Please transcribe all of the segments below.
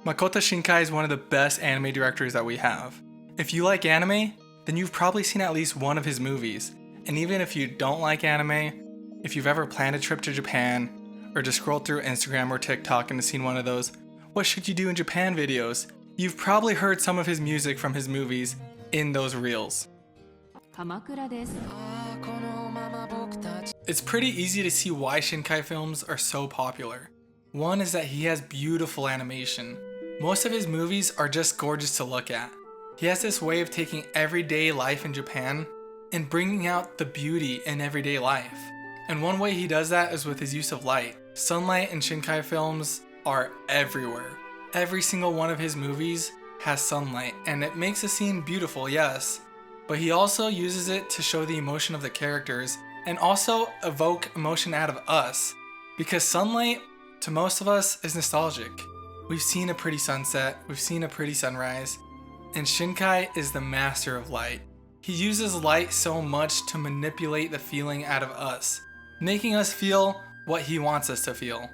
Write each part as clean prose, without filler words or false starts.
Makoto Shinkai is one of the best anime directors that we have. If you like anime, then you've probably seen at least one of his movies. And even if you don't like anime, if you've ever planned a trip to Japan, or just scrolled through Instagram or TikTok and seen one of those "What should you do in Japan" videos, you've probably heard some of his music from his movies in those reels. It's pretty easy to see why Shinkai films are so popular. One is that he has beautiful animation. Most of his movies are just gorgeous to look at. He has this way of taking everyday life in Japan and bringing out the beauty in everyday life. And one way he does that is with his use of light. Sunlight in Shinkai films are everywhere. Every single one of his movies has sunlight, and it makes a scene beautiful, yes, but he also uses it to show the emotion of the characters and also evoke emotion out of us, because sunlight, to most of us, is nostalgic. We've seen a pretty sunset, we've seen a pretty sunrise, and Shinkai is the master of light. He uses light so much to manipulate the feeling out of us, making us feel what he wants us to feel.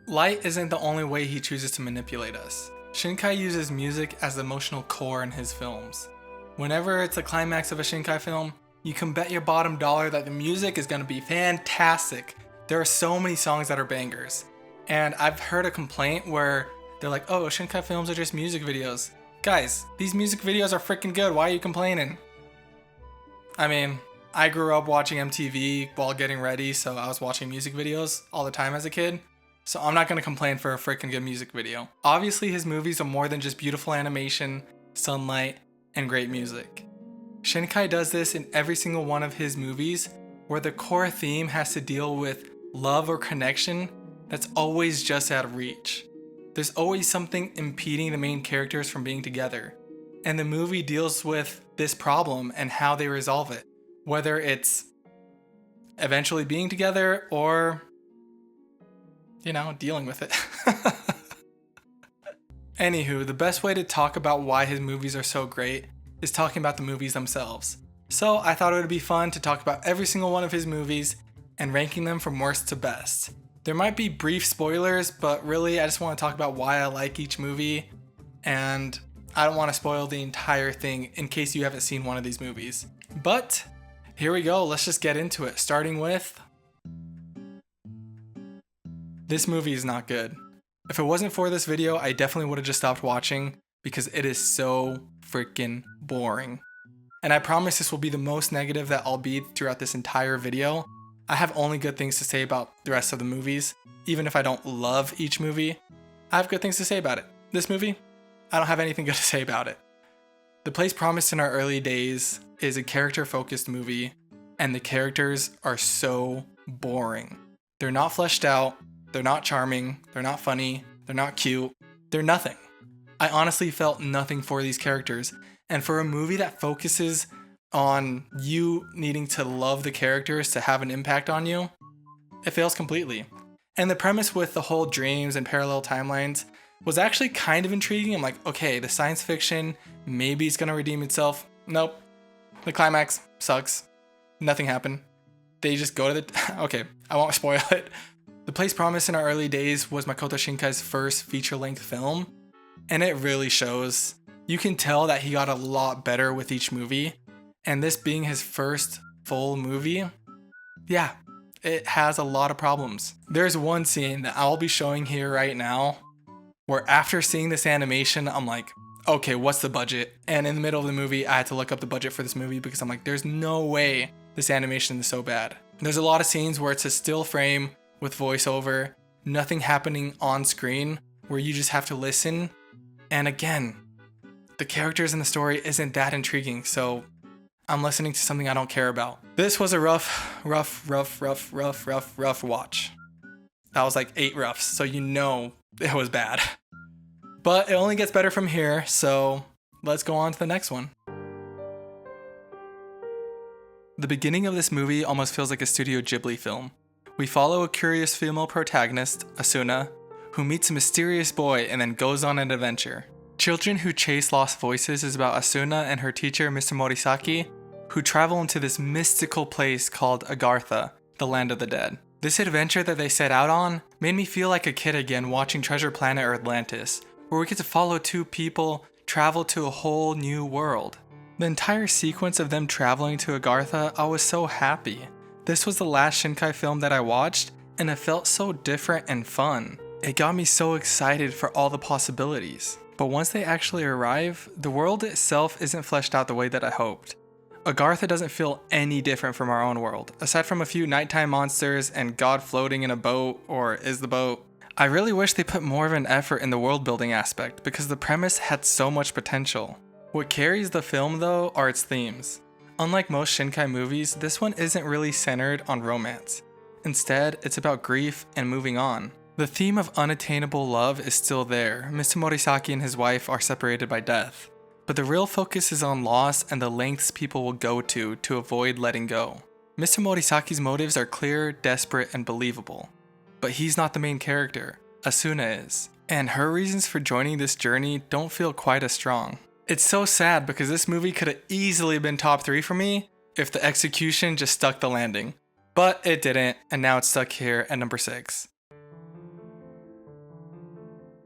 Light isn't the only way he chooses to manipulate us. Shinkai uses music as the emotional core in his films. Whenever it's the climax of a Shinkai film, you can bet your bottom dollar that the music is going to be fantastic. There are so many songs that are bangers. And I've heard a complaint where they're like, "Oh, Shinkai films are just music videos." Guys, these music videos are freaking good. Why are you complaining? I mean, I grew up watching MTV while getting ready, so I was watching music videos all the time as a kid. So I'm not going to complain for a freaking good music video. Obviously, his movies are more than just beautiful animation, sunlight, and great music. Shinkai does this in every single one of his movies, where the core theme has to deal with love or connection that's always just out of reach. There's always something impeding the main characters from being together, and the movie deals with this problem and how they resolve it, whether it's eventually being together or, dealing with it. Anywho, the best way to talk about why his movies are so great is talking about the movies themselves. So I thought it would be fun to talk about every single one of his movies and ranking them from worst to best. There might be brief spoilers, but really I just want to talk about why I like each movie, and I don't want to spoil the entire thing in case you haven't seen one of these movies. But here we go, let's just get into it, starting with... This movie is not good. If it wasn't for this video, I definitely would have just stopped watching because it is so freaking boring. And I promise this will be the most negative that I'll be throughout this entire video. I have only good things to say about the rest of the movies. Even if I don't love each movie, I have good things to say about it. This movie, I don't have anything good to say about it. The Place Promised in Our Early Days is a character-focused movie, and the characters are so boring. They're not fleshed out, they're not charming, they're not funny, they're not cute, they're nothing. I honestly felt nothing for these characters, and for a movie that focuses on you needing to love the characters to have an impact on you, it fails completely. And the premise with the whole dreams and parallel timelines was actually kind of intriguing. I'm like, okay, the science fiction, maybe it's gonna redeem itself. Nope. The climax sucks. Nothing happened. They just go to the... Okay, I won't spoil it. The Place Promised in Our Early Days was Makoto Shinkai's first feature-length film, and it really shows. You can tell that he got a lot better with each movie, and this being his first full movie, yeah, it has a lot of problems. There's one scene that I'll be showing here right now, where after seeing this animation, I'm like, okay, what's the budget? And in the middle of the movie, I had to look up the budget for this movie because I'm like, there's no way this animation is so bad. There's a lot of scenes where it's a still frame with voiceover, nothing happening on screen, where you just have to listen. And again, the characters in the story isn't that intriguing, so I'm listening to something I don't care about. This was a rough watch. That was like 8 roughs, so you know it was bad. But it only gets better from here, so let's go on to the next one. The beginning of this movie almost feels like a Studio Ghibli film. We follow a curious female protagonist, Asuna, who meets a mysterious boy and then goes on an adventure. Children Who Chase Lost Voices is about Asuna and her teacher, Mr. Morisaki, who travel into this mystical place called Agartha, the land of the dead. This adventure that they set out on made me feel like a kid again watching Treasure Planet or Atlantis, where we get to follow two people travel to a whole new world. The entire sequence of them traveling to Agartha, I was so happy. This was the last Shinkai film that I watched, and it felt so different and fun. It got me so excited for all the possibilities. But once they actually arrive, the world itself isn't fleshed out the way that I hoped. Agartha doesn't feel any different from our own world, aside from a few nighttime monsters and God floating in a boat, or is the boat. I really wish they put more of an effort in the world building aspect because the premise had so much potential. What carries the film though are its themes. Unlike most Shinkai movies, this one isn't really centered on romance. Instead, it's about grief and moving on. The theme of unattainable love is still there. Mr. Morisaki and his wife are separated by death. But the real focus is on loss and the lengths people will go to avoid letting go. Mr. Morisaki's motives are clear, desperate, and believable. But he's not the main character. Asuna is. And her reasons for joining this journey don't feel quite as strong. It's so sad because this movie could have easily been top 3 for me if the execution just stuck the landing. But it didn't, and now it's stuck here at number 6.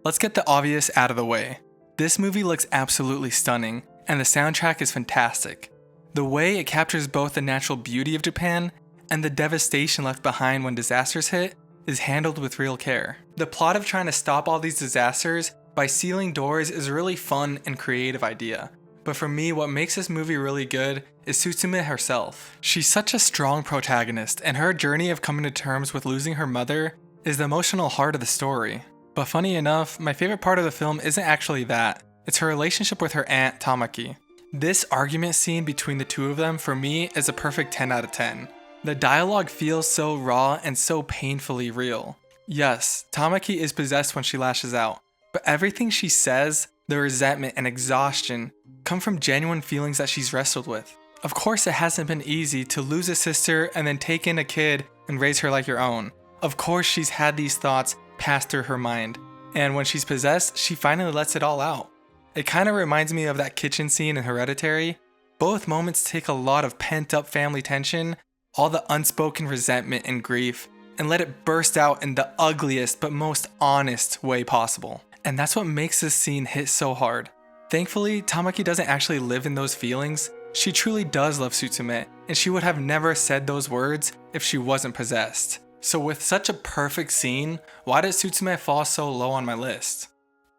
Let's get the obvious out of the way. This movie looks absolutely stunning, and the soundtrack is fantastic. The way it captures both the natural beauty of Japan and the devastation left behind when disasters hit is handled with real care. The plot of trying to stop all these disasters by sealing doors is a really fun and creative idea. But for me, what makes this movie really good is Tsutsumi herself. She's such a strong protagonist, and her journey of coming to terms with losing her mother is the emotional heart of the story. But funny enough, my favorite part of the film isn't actually that. It's her relationship with her aunt, Tamaki. This argument scene between the two of them for me is a perfect 10 out of 10. The dialogue feels so raw and so painfully real. Yes, Tamaki is possessed when she lashes out, but everything she says, the resentment and exhaustion, come from genuine feelings that she's wrestled with. Of course it hasn't been easy to lose a sister and then take in a kid and raise her like your own. Of course she's had these thoughts pass through her mind, and when she's possessed, she finally lets it all out. It kind of reminds me of that kitchen scene in Hereditary. Both moments take a lot of pent-up family tension, all the unspoken resentment and grief, and let it burst out in the ugliest but most honest way possible. And that's what makes this scene hit so hard. Thankfully, Tamaki doesn't actually live in those feelings. She truly does love Tsutsumi, and she would have never said those words if she wasn't possessed. So with such a perfect scene, why did Tsutsumi fall so low on my list?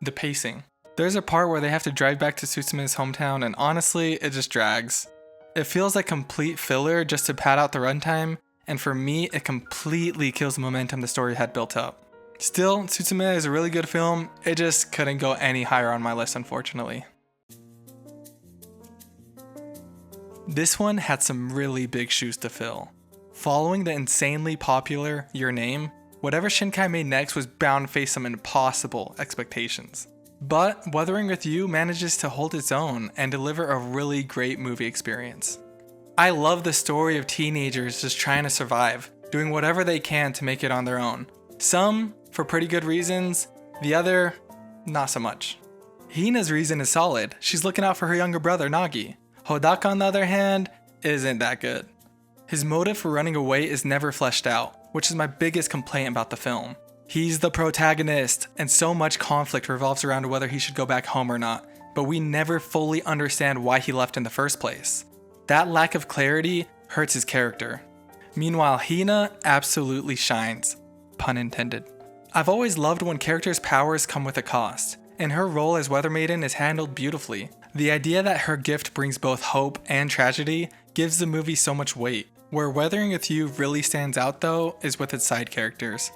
The pacing. There's a part where they have to drive back to Tsutsumi's hometown, and honestly, it just drags. It feels like complete filler just to pad out the runtime, and for me, it completely kills the momentum the story had built up. Still, Tsutsumi is a really good film, it just couldn't go any higher on my list unfortunately. This one had some really big shoes to fill. Following the insanely popular Your Name, whatever Shinkai made next was bound to face some impossible expectations. But Wuthering With You manages to hold its own and deliver a really great movie experience. I love the story of teenagers just trying to survive, doing whatever they can to make it on their own. Some, for pretty good reasons, the other, not so much. Hina's reason is solid, she's looking out for her younger brother Nagi. Hodaka on the other hand, isn't that good. His motive for running away is never fleshed out, which is my biggest complaint about the film. He's the protagonist, and so much conflict revolves around whether he should go back home or not, but we never fully understand why he left in the first place. That lack of clarity hurts his character. Meanwhile, Hina absolutely shines. Pun intended. I've always loved when characters' powers come with a cost, and her role as Weather Maiden is handled beautifully. The idea that her gift brings both hope and tragedy gives the movie so much weight. Where Weathering With You really stands out though is with its side characters.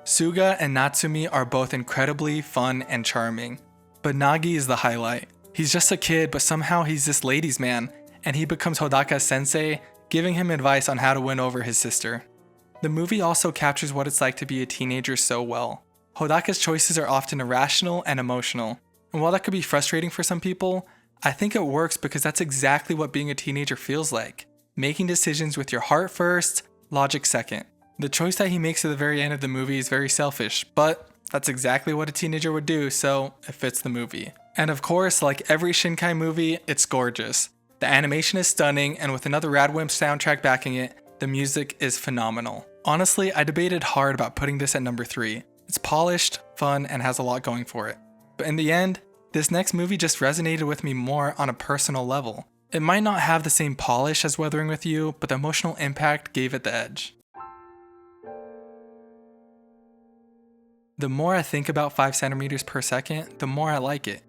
Suga and Natsumi are both incredibly fun and charming, but Nagi is the highlight. He's just a kid, but somehow he's this ladies' man, and he becomes Hodaka's sensei, giving him advice on how to win over his sister. The movie also captures what it's like to be a teenager so well. Hodaka's choices are often irrational and emotional, and while that could be frustrating for some people, I think it works because that's exactly what being a teenager feels like. Making decisions with your heart first, logic second. The choice that he makes at the very end of the movie is very selfish, but that's exactly what a teenager would do, so it fits the movie. And of course, like every Shinkai movie, it's gorgeous. The animation is stunning, and with another Radwimp soundtrack backing it, the music is phenomenal. Honestly, I debated hard about putting this at number 3. It's polished, fun, and has a lot going for it. But in the end, this next movie just resonated with me more on a personal level. It might not have the same polish as Weathering with You, but the emotional impact gave it the edge. The more I think about 5 centimeters per second, the more I like it.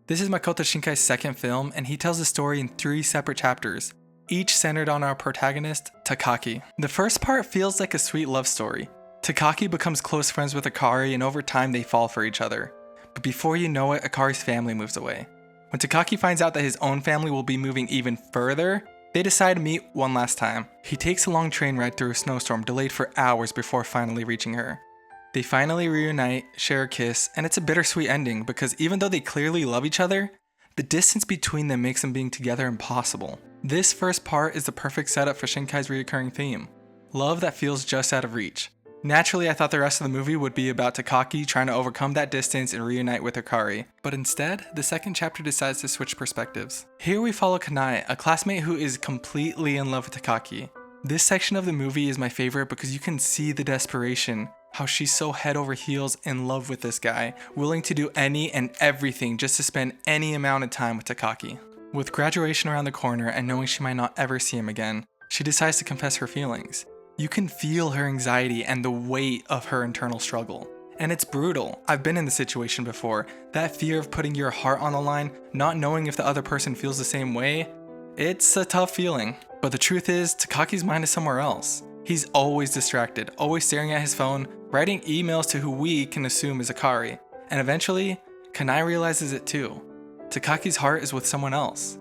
This is Makoto Shinkai's second film, and he tells the story in 3 separate chapters, each centered on our protagonist, Takaki. The first part feels like a sweet love story. Takaki becomes close friends with Akari, and over time they fall for each other. But before you know it, Akari's family moves away. When Takaki finds out that his own family will be moving even further, they decide to meet one last time. He takes a long train ride through a snowstorm, delayed for hours before finally reaching her. They finally reunite, share a kiss, and it's a bittersweet ending because even though they clearly love each other, the distance between them makes them being together impossible. This first part is the perfect setup for Shinkai's recurring theme, love that feels just out of reach. Naturally, I thought the rest of the movie would be about Takaki trying to overcome that distance and reunite with Akari, but instead, the second chapter decides to switch perspectives. Here we follow Kanai, a classmate who is completely in love with Takaki. This section of the movie is my favorite because you can see the desperation, how she's so head over heels in love with this guy, willing to do any and everything just to spend any amount of time with Takaki. With graduation around the corner and knowing she might not ever see him again, she decides to confess her feelings. You can feel her anxiety and the weight of her internal struggle. And it's brutal. I've been in the situation before. That fear of putting your heart on the line, not knowing if the other person feels the same way, it's a tough feeling. But the truth is, Takaki's mind is somewhere else. He's always distracted, always staring at his phone, writing emails to who we can assume is Akari. And eventually, Kanai realizes it too. Takaki's heart is with someone else.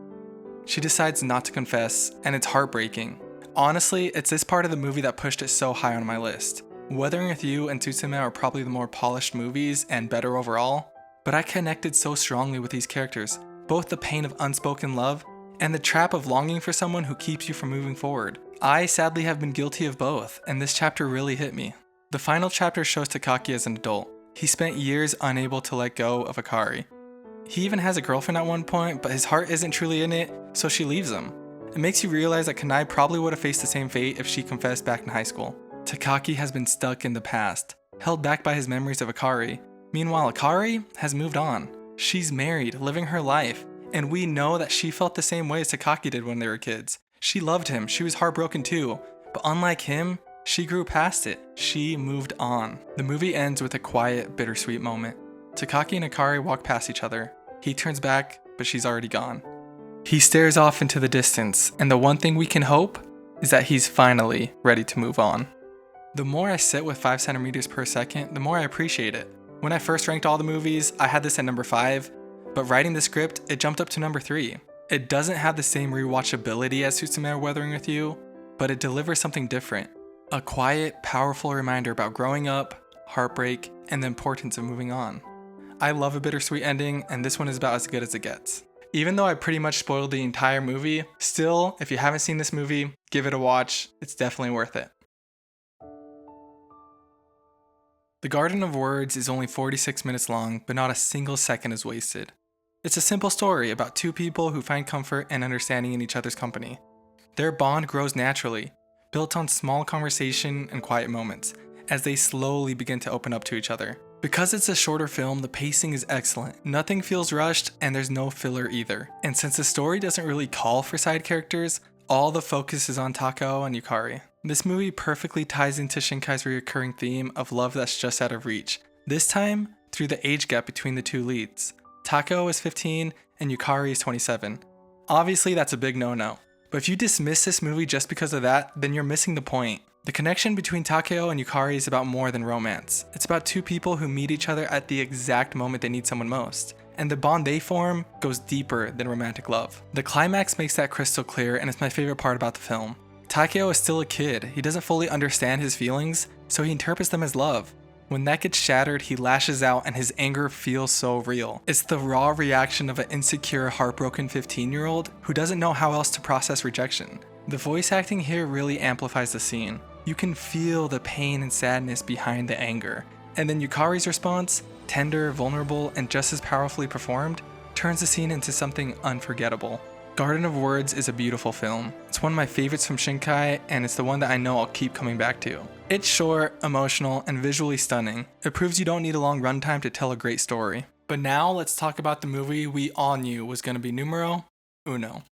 She decides not to confess, and it's heartbreaking. Honestly, it's this part of the movie that pushed it so high on my list. Weathering with You and Tsutsumi are probably the more polished movies and better overall, but I connected so strongly with these characters, both the pain of unspoken love and the trap of longing for someone who keeps you from moving forward. I sadly have been guilty of both, and this chapter really hit me. The final chapter shows Takaki as an adult. He spent years unable to let go of Akari. He even has a girlfriend at one point, but his heart isn't truly in it, so she leaves him. It makes you realize that Kanai probably would have faced the same fate if she confessed back in high school. Takaki has been stuck in the past, held back by his memories of Akari. Meanwhile, Akari has moved on. She's married, living her life, and we know that she felt the same way as Takaki did when they were kids. She loved him, she was heartbroken too, but unlike him, she grew past it. She moved on. The movie ends with a quiet, bittersweet moment. Takaki and Akari walk past each other. He turns back, but she's already gone. He stares off into the distance, and the one thing we can hope is that he's finally ready to move on. The more I sit with 5 centimeters per second, the more I appreciate it. When I first ranked all the movies, I had this at number 5, but writing the script, it jumped up to number 3. It doesn't have the same rewatchability as Tsutsumi or Weathering with You, but it delivers something different. A quiet, powerful reminder about growing up, heartbreak, and the importance of moving on. I love a bittersweet ending, and this one is about as good as it gets. Even though I pretty much spoiled the entire movie, still, if you haven't seen this movie, give it a watch. It's definitely worth it. The Garden of Words is only 46 minutes long, but not a single second is wasted. It's a simple story about 2 people who find comfort and understanding in each other's company. Their bond grows naturally, built on small conversation and quiet moments, as they slowly begin to open up to each other. Because it's a shorter film, the pacing is excellent. Nothing feels rushed, and there's no filler either. And since the story doesn't really call for side characters, all the focus is on Takao and Yukari. This movie perfectly ties into Shinkai's recurring theme of love that's just out of reach. This time, through the age gap between the 2 leads. Takao is 15 and Yukari is 27. Obviously, that's a big no-no. But if you dismiss this movie just because of that, then you're missing the point. The connection between Takao and Yukari is about more than romance. It's about 2 people who meet each other at the exact moment they need someone most. And the bond they form goes deeper than romantic love. The climax makes that crystal clear, and it's my favorite part about the film. Takao is still a kid. He doesn't fully understand his feelings, so he interprets them as love. When that gets shattered, he lashes out and his anger feels so real. It's the raw reaction of an insecure, heartbroken 15-year-old who doesn't know how else to process rejection. The voice acting here really amplifies the scene. You can feel the pain and sadness behind the anger. And then Yukari's response, tender, vulnerable, and just as powerfully performed, turns the scene into something unforgettable. Garden of Words is a beautiful film. It's one of my favorites from Shinkai, and it's the one that I know I'll keep coming back to. It's short, emotional, and visually stunning. It proves you don't need a long runtime to tell a great story. But now let's talk about the movie we all knew was gonna be numero uno.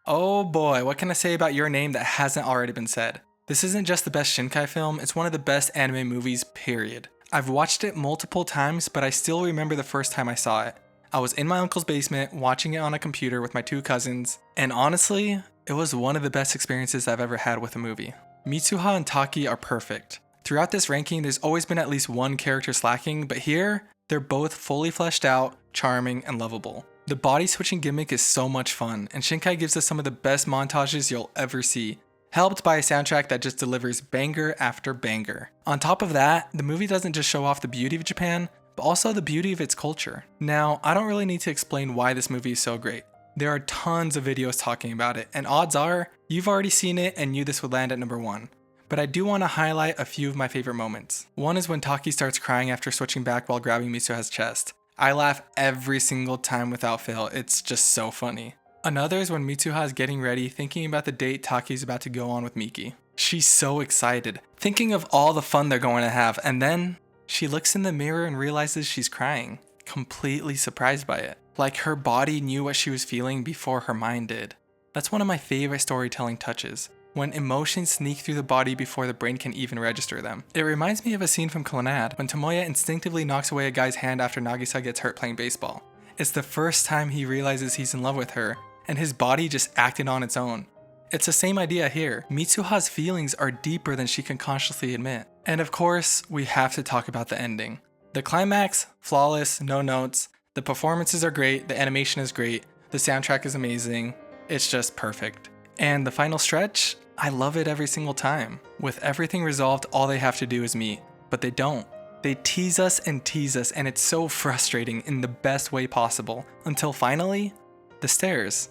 Oh boy, what can I say about Your Name that hasn't already been said? This isn't just the best Shinkai film, it's one of the best anime movies, period. I've watched it multiple times, but I still remember the first time I saw it. I was in my uncle's basement watching it on a computer with my two cousins, and honestly, it was one of the best experiences I've ever had with a movie. Mitsuha and Taki are perfect. Throughout this ranking, there's always been at least one character slacking, but here, they're both fully fleshed out, charming, and lovable. The body switching gimmick is so much fun, and Shinkai gives us some of the best montages you'll ever see, helped by a soundtrack that just delivers banger after banger. On top of that, the movie doesn't just show off the beauty of Japan, but also the beauty of its culture. Now, I don't really need to explain why this movie is so great. There are tons of videos talking about it, and odds are, you've already seen it and knew this would land at number 1. But I do want to highlight a few of my favorite moments. One is when Taki starts crying after switching back while grabbing Mitsuha's chest. I laugh every single time without fail, it's just so funny. Another is when Mitsuha is getting ready, thinking about the date Taki's about to go on with Miki. She's so excited, thinking of all the fun they're going to have, and then she looks in the mirror and realizes she's crying, completely surprised by it. Like her body knew what she was feeling before her mind did. That's one of my favorite storytelling touches, when emotions sneak through the body before the brain can even register them. It reminds me of a scene from Clannad, when Tomoya instinctively knocks away a guy's hand after Nagisa gets hurt playing baseball. It's the first time he realizes he's in love with her, and his body just acted on its own. It's the same idea here. Mitsuha's feelings are deeper than she can consciously admit. And of course, we have to talk about the ending. The climax, flawless, no notes. The performances are great, the animation is great, the soundtrack is amazing. It's just perfect. And the final stretch, I love it every single time. With everything resolved, all they have to do is meet. But they don't. They tease us, and it's so frustrating in the best way possible. Until finally, the stairs.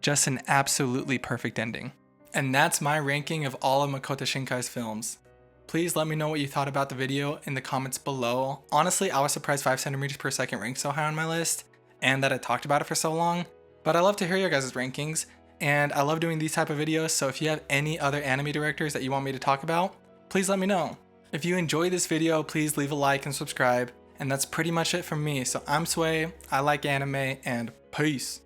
Just an absolutely perfect ending. And that's my ranking of all of Makoto Shinkai's films. Please let me know what you thought about the video in the comments below. Honestly, I was surprised 5 centimeters per second ranked so high on my list, and that I talked about it for so long. But I love to hear your guys' rankings. And I love doing these type of videos, so if you have any other anime directors that you want me to talk about, please let me know. If you enjoyed this video, please leave a like and subscribe. And that's pretty much it from me. So I'm Sway, I like anime, and peace.